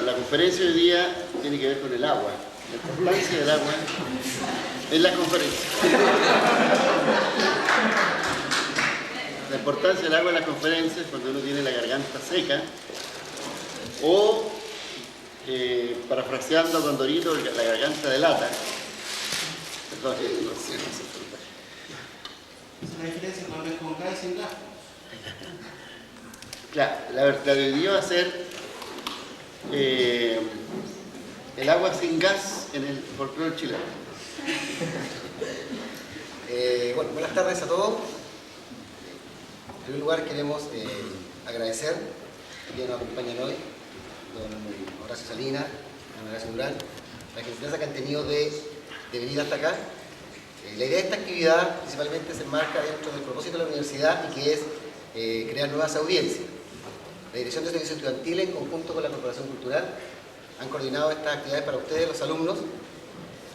la conferencia de hoy día tiene que ver con el agua, la importancia del agua en la conferencia. La importancia del agua en las conferencias cuando uno tiene la garganta seca o, parafraseando a Condorito, la garganta de lata. Perdón, no sé. Es la diferencia con el con gas y sin gas. Claro, la teoría va a ser el agua sin gas en el folclore chileno. Bueno, buenas tardes a todos. En primer lugar queremos agradecer que nos acompañan hoy, don Horacio Salinas, don Horacio Durán, la gentileza que han tenido de venir hasta acá. La idea de esta actividad principalmente se enmarca dentro del propósito de la universidad y que es crear nuevas audiencias. La Dirección de Servicios Estudiantiles, en conjunto con la Corporación Cultural, han coordinado estas actividades para ustedes, los alumnos.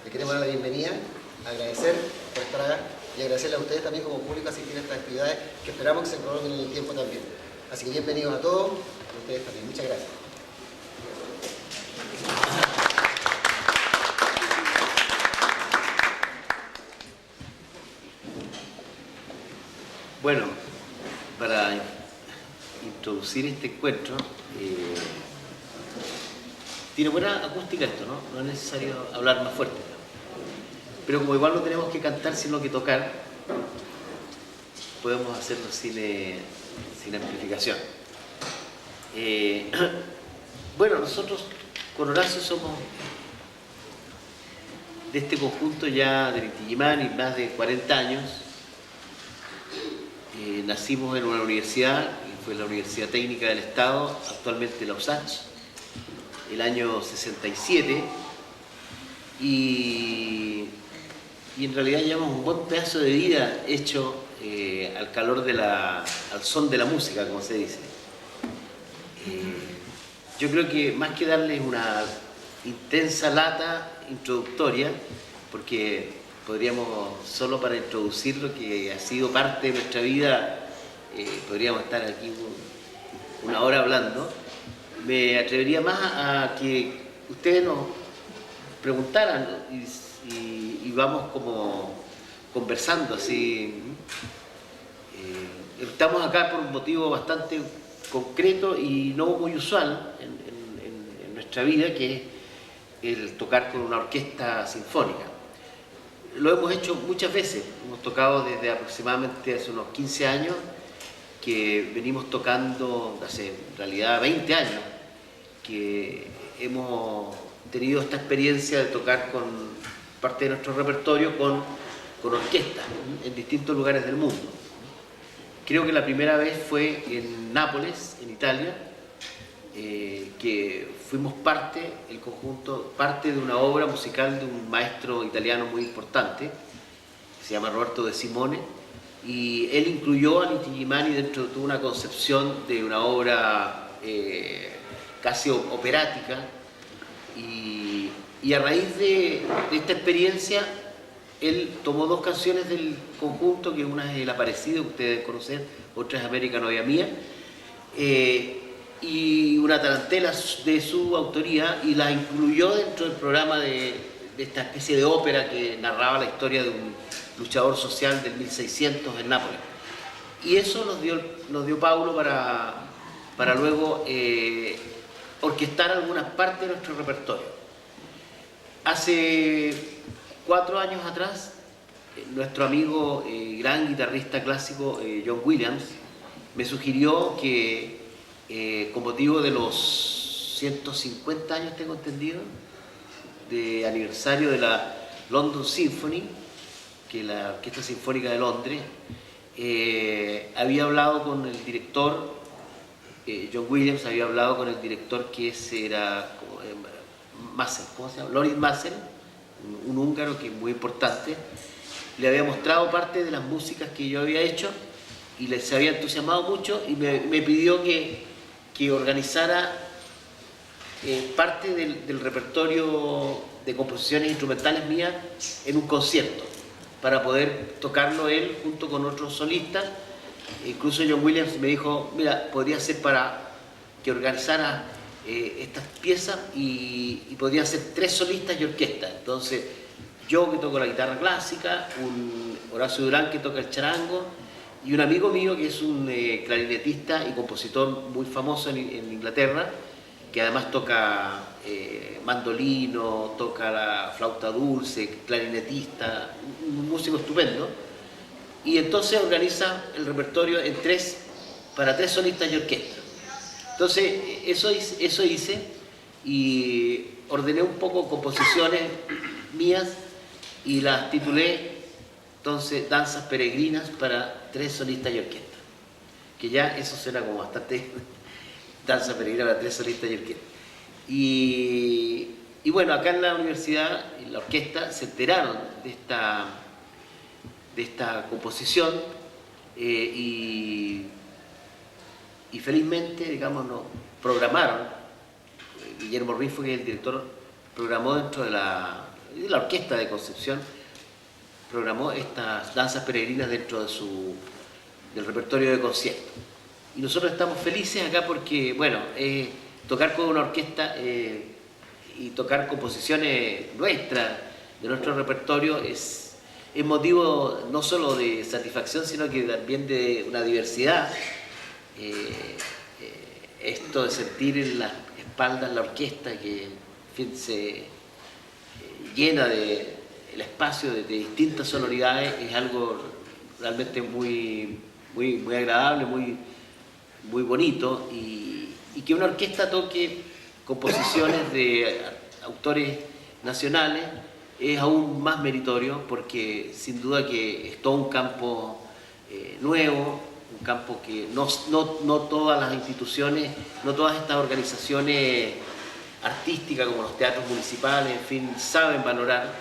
Les queremos dar la bienvenida, agradecer por estar acá y agradecerle a ustedes también como público asistir a estas actividades que esperamos que se prolonguen en el tiempo también. Así que bienvenidos a todos, a ustedes también. Muchas gracias. Bueno, para introducir este encuentro, tiene buena acústica esto, ¿no? No es necesario hablar más fuerte. Pero como igual no tenemos que cantar sino que tocar, podemos hacerlo sin amplificación. Bueno, nosotros con Horacio somos de este conjunto ya del Inti Illimani más de 40 años. Nacimos en una universidad, que fue la Universidad Técnica del Estado, actualmente la USACH, el año 67, y en realidad llevamos un buen pedazo de vida hecho al calor al son de la música, como se dice. Yo creo que más que darles una intensa lata introductoria, porque podríamos, solo para introducir lo que ha sido parte de nuestra vida, podríamos estar aquí una hora hablando. Me atrevería más a que ustedes nos preguntaran y vamos como conversando así. Estamos acá por un motivo bastante concreto y no muy usual en nuestra vida, que es el tocar con una orquesta sinfónica. Lo hemos hecho muchas veces, hemos tocado desde aproximadamente hace unos 15 años, que venimos tocando hace en realidad 20 años, que hemos tenido esta experiencia de tocar con parte de nuestro repertorio con orquestas en distintos lugares del mundo. Creo que la primera vez fue en Nápoles, en Italia, que fuimos el conjunto, parte de una obra musical de un maestro italiano muy importante, que se llama Roberto De Simone, y él incluyó al Inti Illimani dentro de una concepción de una obra casi operática, y a raíz de esta experiencia él tomó dos canciones del conjunto, que una es El Aparecido, que ustedes conocen, otra es América Novia Mía, y una tarantela de su autoría, y la incluyó dentro del programa de esta especie de ópera que narraba la historia de un luchador social del 1600 en Nápoles. Y eso nos dio Paulo para luego orquestar algunas partes de nuestro repertorio. Hace 4 años atrás, nuestro amigo gran guitarrista clásico John Williams me sugirió que con motivo de los 150 años, tengo entendido, de aniversario de la London Symphony, que es la Orquesta Sinfónica de Londres, había hablado con el director, John Williams había hablado con el director que era Massel, ¿cómo se llama? Loris Massel, un húngaro que es muy importante. Le había mostrado parte de las músicas que yo había hecho y se había entusiasmado mucho, y me pidió que organizara parte del repertorio de composiciones instrumentales mías en un concierto, para poder tocarlo él junto con otros solistas. Incluso John Williams me dijo, mira, podría ser para que organizara estas piezas y podrían ser 3 solistas y orquesta. Entonces, yo que toco la guitarra clásica, un Horacio Durán que toca el charango y un amigo mío que es un clarinetista y compositor muy famoso en Inglaterra, que además toca mandolino, toca la flauta dulce, clarinetista, un músico estupendo. Y entonces organiza el repertorio para 3 solistas y orquesta. Entonces, eso hice y ordené un poco composiciones mías y las titulé entonces Danzas Peregrinas para 3 solistas y orquesta. Que ya eso suena como bastante danza peregrina para 3 solistas y orquesta. Y bueno, acá en la universidad, en la orquesta, se enteraron de esta composición y felizmente, digamos, nos programaron. Guillermo Rifo, que es el director, programó dentro de la orquesta de Concepción, programó estas danzas peregrinas dentro del repertorio de conciertos. Y nosotros estamos felices acá porque, bueno, tocar con una orquesta y tocar composiciones nuestras, de nuestro repertorio, es motivo no solo de satisfacción, sino que también de una diversidad. Esto de sentir en las espaldas la orquesta que, en fin, se llena el espacio de distintas sonoridades, es algo realmente muy agradable, muy bonito, y que una orquesta toque composiciones de autores nacionales es aún más meritorio, porque sin duda que es todo un campo nuevo, un campo que no todas las instituciones, no todas estas organizaciones artísticas como los teatros municipales, en fin, saben valorar.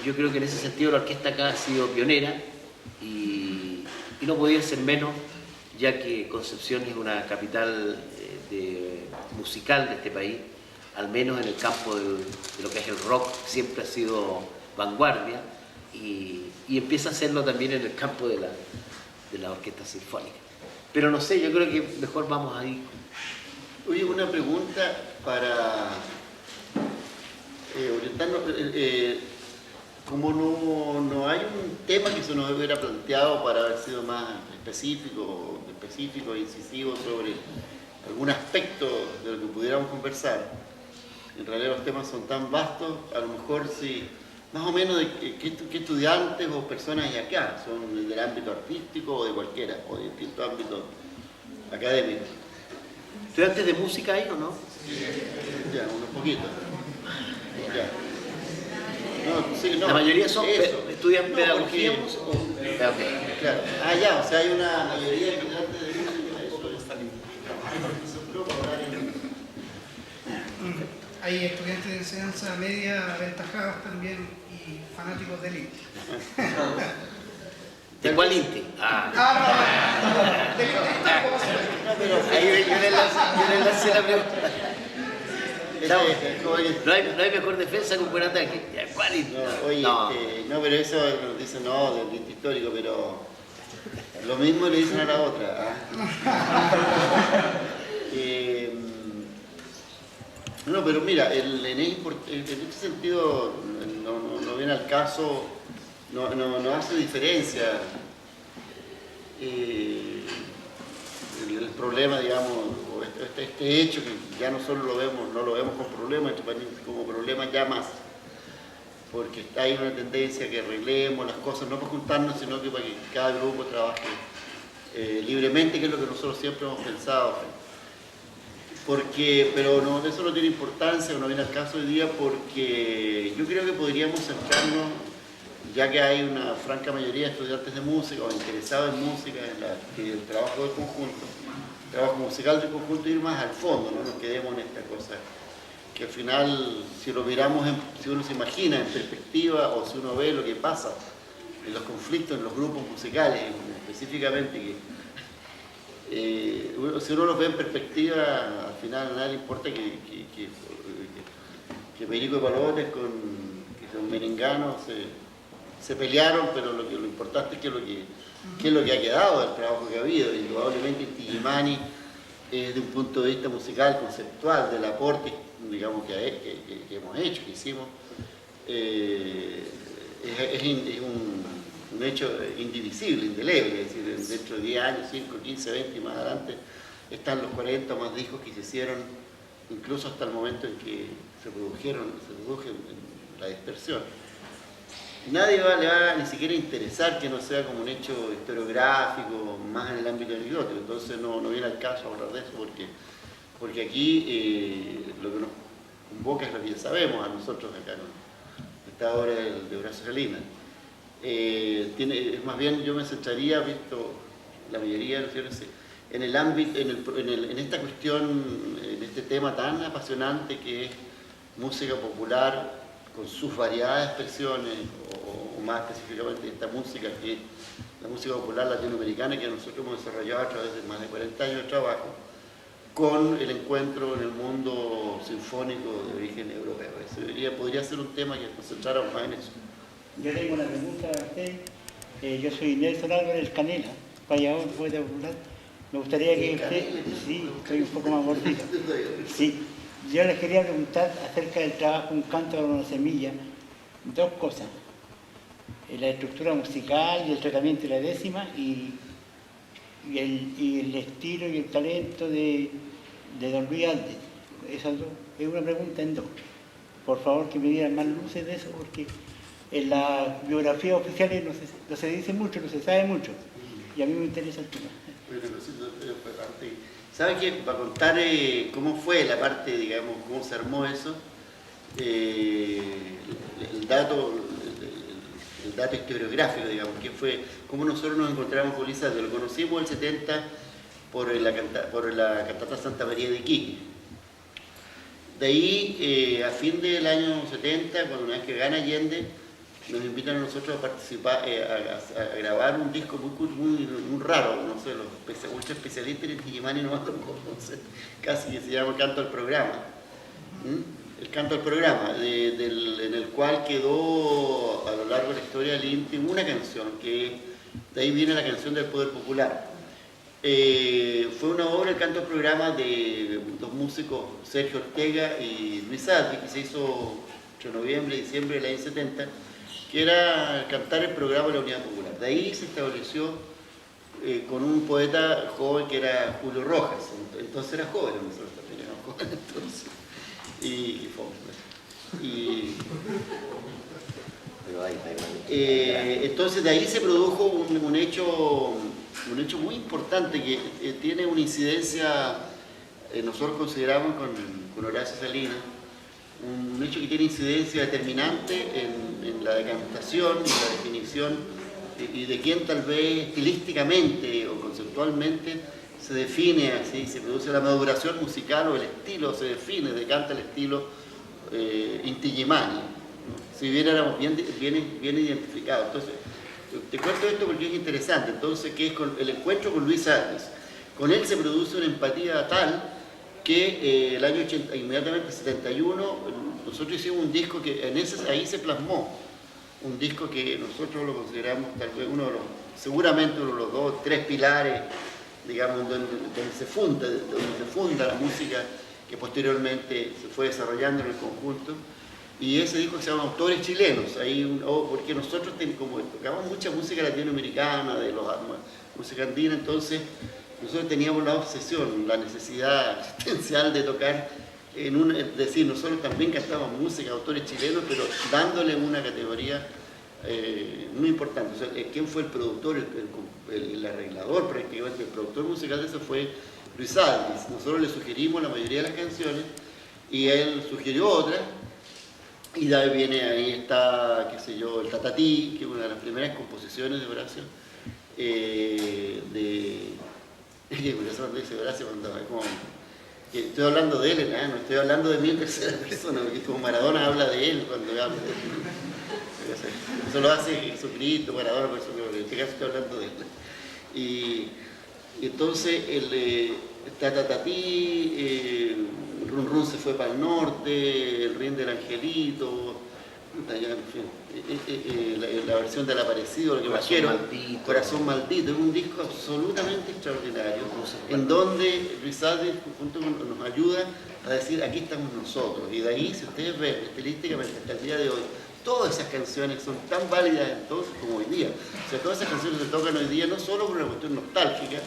Yo creo que en ese sentido la orquesta acá ha sido pionera y no podía ser menos, ya que Concepción es una capital musical de este país, al menos en el campo de lo que es el rock, siempre ha sido vanguardia y empieza a serlo también en el campo de la orquesta sinfónica. Pero no sé, yo creo que mejor vamos ahí. Oye, una pregunta para orientarnos. Como no hay un tema que se nos hubiera planteado para haber sido más específico e incisivo sobre algún aspecto de lo que pudiéramos conversar, en realidad los temas son tan vastos, a lo mejor si más o menos de qué estudiantes o personas hay acá, son del ámbito artístico o de cualquiera, o de distintos ámbitos académicos. ¿Estudiantes de música hay o no? Ya, unos poquitos. Ya. No, sí, no, la mayoría estudian pedagogía. Porque, claro. Ah, ya, o sea, hay una mayoría de estudiantes de música, eso está Hay estudiantes de enseñanza media aventajados también y fanáticos del INTE. ¿De cuál INTE? Del INTE está ahí yo le lancé la pregunta. No hay mejor defensa que un buen ataque. ¿Cuál INTE? No, oye, no, pero eso nos dicen, no, del INTE histórico, pero lo mismo le dicen a la otra. No, pero mira, en este sentido no viene al caso, no hace diferencia el problema, digamos, o este hecho que ya no solo no lo vemos como problema, como problema ya más, porque hay una tendencia que arreglemos las cosas, no para juntarnos, sino que para que cada grupo trabaje libremente, que es lo que nosotros siempre hemos pensado. Pero eso no tiene importancia, no viene al caso hoy día, porque yo creo que podríamos centrarnos, ya que hay una franca mayoría de estudiantes de música o interesados en música, en el trabajo del conjunto, el trabajo musical del conjunto, ir más al fondo, no nos quedemos en esta cosa, que al final, si lo miramos, si uno se imagina en perspectiva o si uno ve lo que pasa en los conflictos, en los grupos musicales, específicamente, si uno los ve en perspectiva, al final a nadie le importa que Perico y Palotes que son merenganos se pelearon, pero lo importante es qué es lo que ha quedado del trabajo que ha habido. Indudablemente Inti Illimani desde un punto de vista musical, conceptual, del aporte, digamos, que hemos hecho, que hicimos, es un hecho indivisible, indeleble, es decir, dentro de 10 años, 5, 15, 20 y más adelante, están los 40 más discos que se hicieron, incluso hasta el momento en que se produjo la dispersión. Nadie le va ni siquiera a interesar que no sea como un hecho historiográfico, más en el ámbito anecdótico, entonces no viene al caso hablar de eso, porque aquí lo que nos convoca es lo que ya sabemos a nosotros acá, ¿no? Esta obra de Horacio Salinas. Más bien yo me centraría, visto la mayoría de los cierres, en el ámbito, en esta cuestión, en este tema tan apasionante que es música popular con sus variadas expresiones, o más específicamente esta música que es la música popular latinoamericana que nosotros hemos desarrollado a través de más de 40 años de trabajo, con el encuentro en el mundo sinfónico de origen europeo. Eso podría ser un tema que nos centráramos más en eso. Yo tengo una pregunta a usted. Yo soy Nelson Álvarez Canela, payador, poeta popular. Me gustaría que usted... Sí, estoy un poco más gordito. Sí, yo les quería preguntar acerca del trabajo Un canto a una semilla. Dos cosas. La estructura musical y el tratamiento de la décima y el estilo y el talento de Don Luis Alde. Esas dos. Es una pregunta en dos. Por favor, que me dieran más luces de eso, porque en la biografía oficial no se dice mucho, no se sabe mucho. Y a mí me interesa el tema. ¿Sabe qué? Para contar cómo fue la parte, digamos, cómo se armó eso, el dato historiográfico, digamos, que fue cómo nosotros nos encontramos con Luis Alde. Lo conocimos el 70 por la cantata Santa María de Iquique. De ahí, a fin del año 70, cuando una vez que gana Allende, nos invitan a nosotros a participar, a grabar un disco muy raro, no sé, los ultra especialistas en Tijimani no sé, casi que se llama Canto al Programa. El Canto al Programa, en el cual quedó a lo largo de la historia del INTI una canción, que de ahí viene la canción del Poder Popular. Fue una obra, el Canto al Programa, de dos músicos, Sergio Ortega y Luis Alde, que se hizo entre noviembre y diciembre del año 70, que era cantar el programa de la Unidad Popular. De ahí se estableció con un poeta joven que era Julio Rojas, entonces era joven, nosotros también éramos jóvenes entonces. Entonces de ahí se produjo un hecho muy importante que tiene una incidencia, nosotros consideramos con Horacio Salinas, un hecho que tiene incidencia determinante en la decantación y la definición y de quién tal vez estilísticamente o conceptualmente se define así, se produce la maduración musical o el estilo, se define, decanta el estilo Inti Illimani, ¿no? Si bien éramos bien identificados. Entonces, te cuento esto porque es interesante, entonces, que es el encuentro con Luis Alde. Con él se produce una empatía tal que el año 80, inmediatamente 71, nosotros hicimos un disco que ahí se plasmó, un disco que nosotros lo consideramos tal vez seguramente uno de los 2, 3 pilares, digamos, donde se funda la música que posteriormente se fue desarrollando en el conjunto, y ese disco se llama Autores Chilenos, porque nosotros como tocamos mucha música latinoamericana, música andina, entonces nosotros teníamos la obsesión, la necesidad existencial de tocar, es decir, nosotros también cantamos música de autores chilenos, pero dándole una categoría muy importante. O sea, ¿quién fue el productor, el arreglador prácticamente, el productor musical de eso fue Luis Alde? Nosotros le sugerimos la mayoría de las canciones y él sugirió otras, y de ahí está, qué sé yo, el Tatatí, que es una de las primeras composiciones de Horacio, por eso dice Horacio cuando estoy hablando de él, no estoy hablando de mí en tercera persona, porque como Maradona habla de él cuando habla de él. Eso lo hace Jesucristo, Maradona, por eso en este caso estoy hablando de él. Y entonces el Tatatí, Run Run se fue para el norte, el Rin del Angelito, allá, en fin, la versión del Aparecido, lo que más quiero, Corazón Maldito, es un disco absolutamente extraordinario, en donde Luis Alves nos ayuda a decir, aquí estamos nosotros, y de ahí, si ustedes ven estilísticamente hasta el día de hoy, todas esas canciones son tan válidas entonces como hoy día. O sea, todas esas canciones se tocan hoy día no solo por una cuestión nostálgica,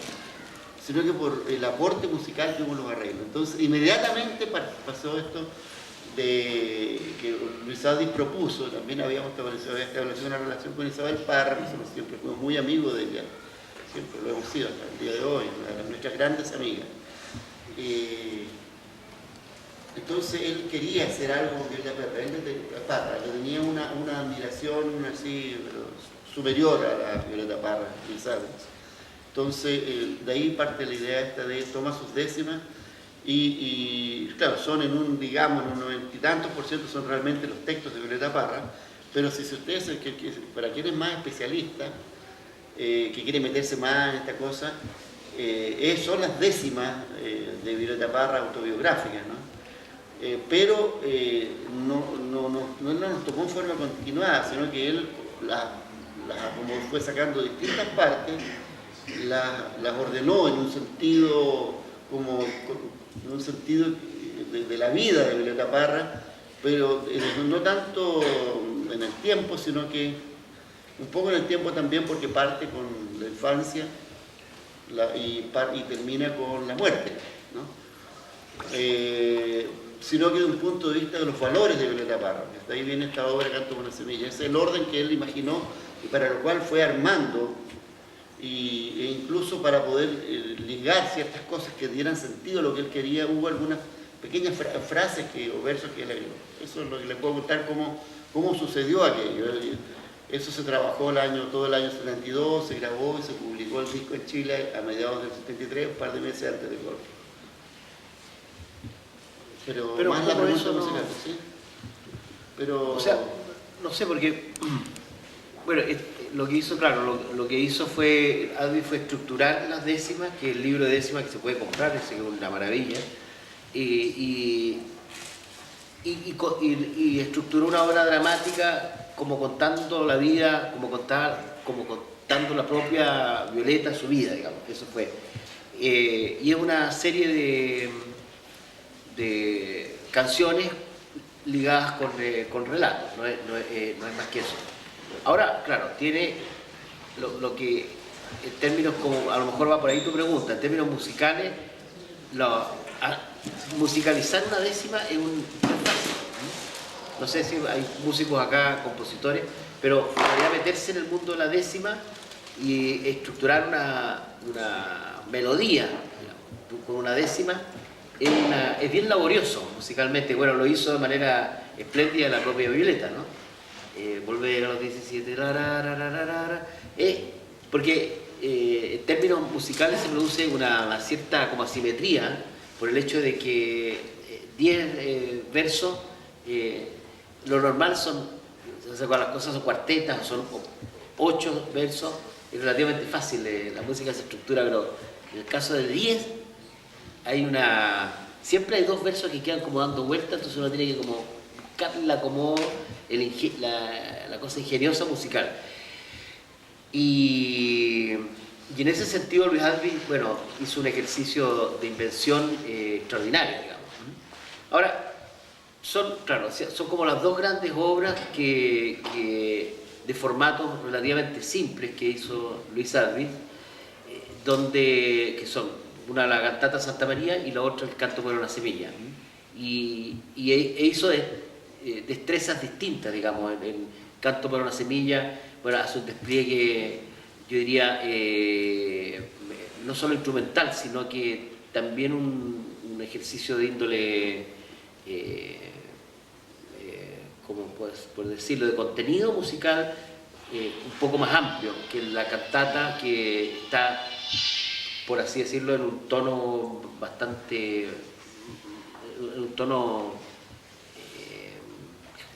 sino que por el aporte musical que hubo en los arreglos. Entonces, inmediatamente pasó esto de que Luis Adis propuso, también habíamos establecido una relación con Isabel Parra, nosotros siempre fuimos muy amigos de ella, siempre lo hemos sido hasta el día de hoy, una de nuestras grandes amigas. Entonces él quería hacer algo con Violeta Parra, le tenía una admiración así superior a la Violeta Parra, Luis Adis. Entonces, de ahí parte la idea esta de toma sus décimas y claro, son en un, digamos, en un 90 y tantos % son realmente los textos de Violeta Parra, pero si ustedes, para quien es más especialista, que quiere meterse más en esta cosa, son las décimas de Violeta Parra autobiográficas, ¿no? Pero no nos tocó en forma continuada, sino que él, como fue sacando distintas partes, las ordenó en un sentido de la vida de Violeta Parra, pero no tanto en el tiempo, sino que un poco en el tiempo también, porque parte con la infancia y termina con la muerte, ¿no? Sino que de un punto de vista de los valores de Violeta Parra. De ahí viene esta obra, Canto con una semilla. Ese es el orden que él imaginó y para lo cual fue armando, e incluso para poder ligar ciertas cosas que dieran sentido a lo que él quería, hubo algunas pequeñas frases o versos que él agregó. Eso es lo que les puedo contar cómo sucedió aquello. Eso se trabajó todo el año 72, se grabó y se publicó el disco en Chile a mediados del 73, un par de meses antes del golpe. Pero más la pregunta musical, ¿sí? Pero... O sea, no sé, porque... Bueno, lo que hizo, claro, lo que hizo fue estructurar las décimas, que es el libro de décimas que se puede comprar, es una maravilla, y estructuró una obra dramática como contando la vida, como contando la propia Violeta, su vida, digamos, eso fue. Y es una serie de canciones ligadas con relatos, no es más que eso. Ahora, claro, tiene lo que, en términos como, a lo mejor va por ahí tu pregunta, en términos musicales, musicalizar una décima es fácil. No sé si hay músicos acá, compositores, pero podría meterse en el mundo de la décima y estructurar una melodía, digamos, con una décima, es bien laborioso musicalmente. Bueno, lo hizo de manera espléndida la propia Violeta, ¿no? Volver a los 17, porque en términos musicales se produce una cierta como asimetría por el hecho de que 10 versos, lo normal son, o sea, cuando las cosas son cuartetas, son 8 versos, es relativamente fácil, la música se estructura, pero en el caso de 10 siempre hay 2 versos que quedan como dando vueltas, entonces uno tiene que como buscarla como la cosa ingeniosa musical. Y en ese sentido Luis Alvis, bueno, hizo un ejercicio de invención extraordinario, digamos. Ahora, son como las 2 grandes obras de formatos relativamente simples que hizo Luis Alvis, que son una la cantata Santa María y la otra el Canto por una semilla. E hizo destrezas distintas, digamos. En Canto por una semilla, bueno, hace un despliegue, yo diría, no solo instrumental, sino que también un ejercicio de índole, como por decirlo, de contenido musical un poco más amplio que la cantata, que está, por así decirlo, en un tono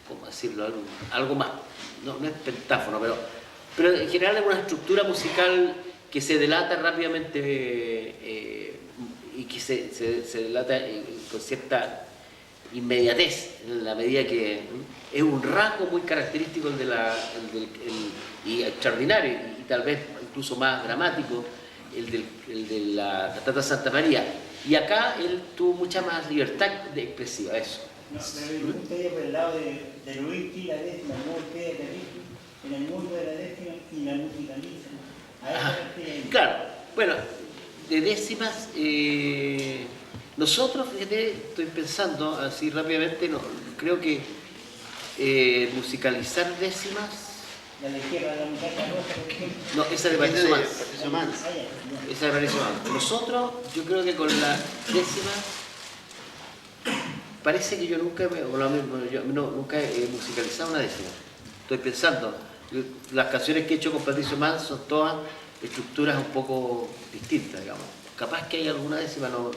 ¿cómo decirlo? Algo más, no es pentáfono, pero en general es una estructura musical que se delata rápidamente y que se delata con cierta inmediatez, en la medida que es un rasgo muy característico y extraordinario, y tal vez incluso más dramático, el de la cantata Santa María. Y acá él tuvo mucha más libertad expresiva, eso. No, me gustaría por el lado de Luigi, la décima, no queda terrible en el mundo de la décima y la musicaliza. Claro, bueno, de décimas, nosotros, fíjate, estoy pensando así rápidamente, no, creo que musicalizar décimas, La de izquierda, la muchacha rosa, por ejemplo. no, esa de Ese Patricio de Mans. Patricio Mans. Ah, ya. Esa de Patricio Mans. Nosotros, yo creo que con la décima, parece que yo nunca, nunca he musicalizado una décima. Estoy pensando, las canciones que he hecho con Patricio Mans son todas estructuras un poco distintas, digamos. Capaz que hay alguna décima, no